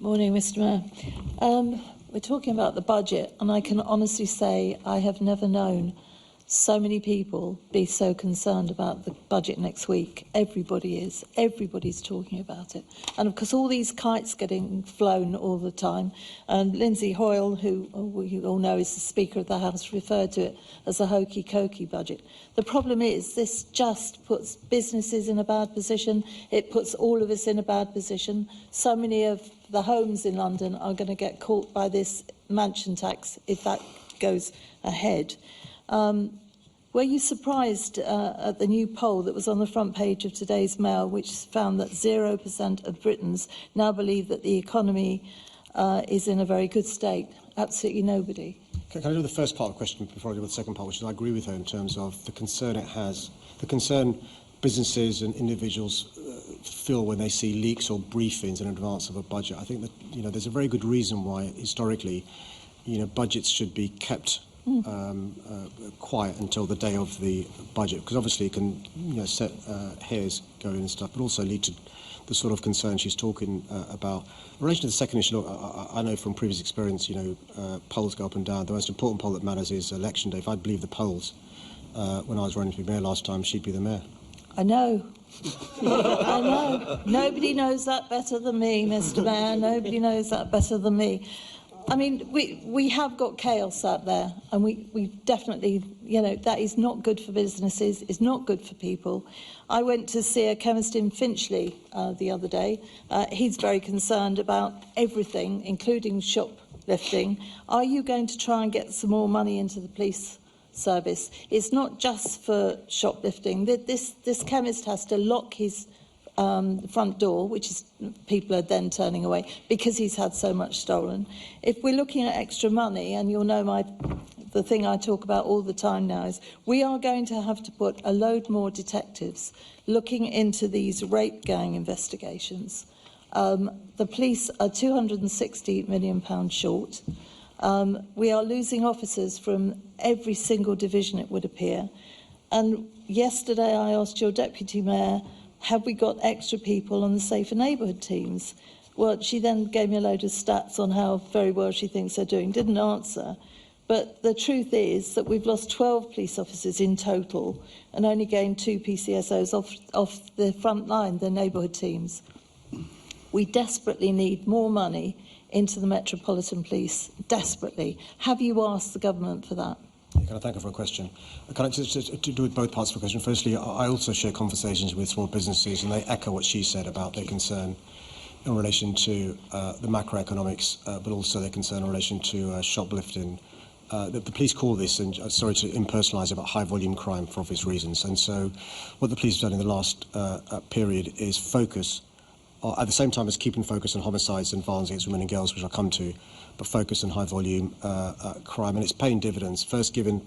Morning, Mr. Mayor. We're talking about the budget, and I can honestly say I have never known so many people be so concerned about the budget next week. Everybody is. Everybody's talking about it. And of course, all these kites getting flown all the time. And Lindsay Hoyle, who we all know is the Speaker of the House, referred to it as a hokey-cokey budget. The problem is this just puts businesses in a bad position. It puts all of us in a bad position. So many of the homes in London are going to get caught by this mansion tax if that goes ahead. Were you surprised at the new poll that was on the front page of today's Mail, which found that 0% of Britons now believe that the economy is in a very good state? Absolutely nobody. Can I do the first part of the question before I do the second part, which is I agree with her in terms of the concern it has, the concern businesses and individuals feel when they see leaks or briefings in advance of a budget. I think that there's a very good reason why historically budgets should be kept quiet until the day of the budget, because obviously it can set hairs going and stuff, but also lead to the sort of concern she's talking about. In relation to the second issue, look, I know from previous experience, polls go up and down. The most important poll that matters is election day. If I believe the polls, when I was running to be mayor last time, she'd be the mayor. I know. I know. Nobody knows that better than me, Mr. Mayor. Nobody knows that better than me. I mean, we have got chaos out there, and we definitely, that is not good for businesses, it's not good for people. I went to see a chemist in Finchley the other day. He's very concerned about everything, including shoplifting. Are you going to try and get some more money into the police service? It's not just for shoplifting. This chemist has to lock his front door, which is people are then turning away because he's had so much stolen. If we're looking at extra money, and you'll know the thing I talk about all the time now is we are going to have to put a load more detectives looking into these rape gang investigations. The police are £260 million short. We are losing officers from every single division, it would appear. And yesterday I asked your deputy mayor, have we got extra people on the safer neighbourhood teams? Well, she then gave me a load of stats on how very well she thinks they're doing. Didn't answer. But the truth is that we've lost 12 police officers in total and only gained 2 PCSOs off the front line, the neighbourhood teams. We desperately need more money into the Metropolitan Police. Desperately. Have you asked the government for that? Can I thank her for a question? Can I just do with both parts of the question? Firstly, I also share conversations with small businesses, and they echo what she said about their concern in relation to the macroeconomics, but also their concern in relation to shoplifting. The police call this, and sorry to impersonalise it, but high-volume crime for obvious reasons. And so what the police have done in the last period is focus, at the same time as keeping focus on homicides and violence against women and girls, which I'll come to, but focus on high-volume crime. And it's paying dividends, first giving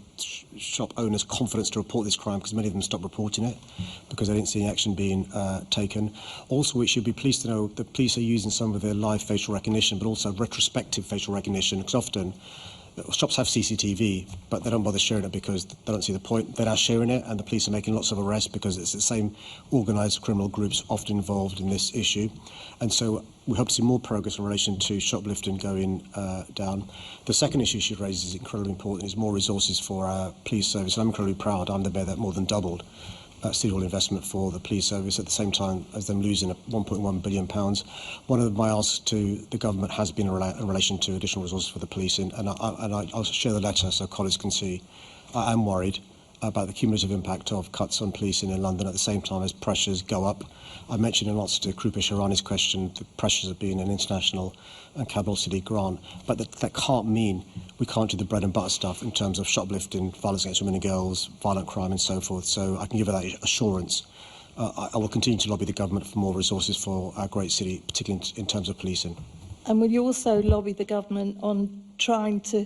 shop owners confidence to report this crime, because many of them stopped reporting it because they didn't see any action being taken. Also, we should be pleased to know the police are using some of their live facial recognition, but also retrospective facial recognition, because often shops have CCTV, but they don't bother sharing it because they don't see the point. They're now sharing it, and the police are making lots of arrests because it's the same organised criminal groups often involved in this issue. And so we hope to see more progress in relation to shoplifting going down. The second issue she raises is incredibly important, is more resources for our police service. And I'm incredibly proud I'm the mayor that more than doubled City Hall investment for the police service at the same time as them losing £1.1 billion. One of my asks to the government has been in relation to additional resources for the police, and I'll share the letter so colleagues can see. I am worried about the cumulative impact of cuts on policing in London at the same time as pressures go up. I mentioned in answer to Krupa Sharani's question the pressures of being an international and capital city grant, but that can't mean we can't do the bread and butter stuff in terms of shoplifting, violence against women and girls, violent crime and so forth. So I can give her that assurance. I will continue to lobby the government for more resources for our great city, particularly in terms of policing. And will you also lobby the government on trying to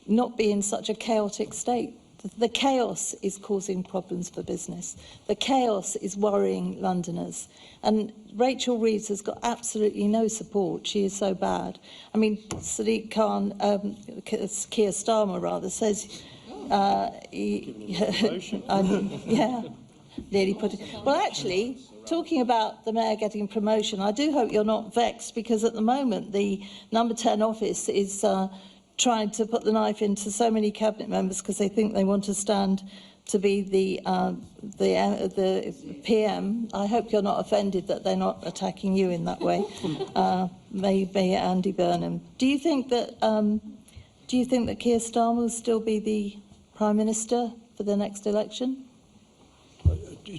not be in such a chaotic state? The chaos is causing problems for business. The chaos is worrying Londoners. And Rachel Reeves has got absolutely no support. She is so bad. I mean, Sadiq Khan, Keir Starmer rather, says... yeah, nearly put it... Well, actually, talking about the mayor getting promotion, I do hope you're not vexed, because at the moment the number 10 office is trying to put the knife into so many cabinet members because they think they want to stand to be the PM. I hope you're not offended that they're not attacking you in that way. Maybe Andy Burnham. Do you think that Keir Starmer will still be the Prime Minister for the next election?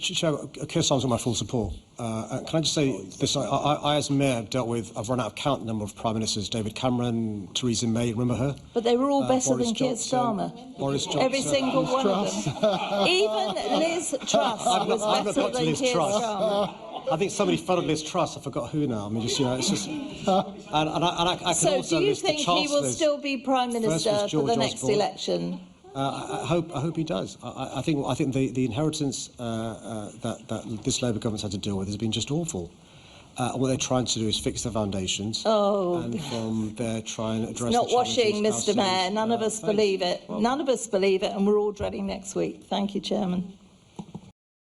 Chair, Keir Starmer's got my full support. Can I just say this? I as mayor, I've run out of count the number of Prime Ministers: David Cameron, Theresa May, remember her? But they were all better Boris than Keir Johnson, Starmer. Boris Johnson. Every single one of them. Even Liz Truss was I've better got to than Liz Keir Truss. Starmer. I think somebody followed Liz Truss. I forgot who now. I mean, just it's just. And I can So also do you list the think he will chancellors. still be Prime Minister for George the next Osborne. election? I hope he does. I think the inheritance that this Labour government's had to deal with has been just awful. And what they're trying to do is fix the foundations. Oh. And from there try and address Not the washing, challenges Mr Mayor. None of us thanks. believe it. None of us believe it, and we're all dreading next week. Thank you, Chairman.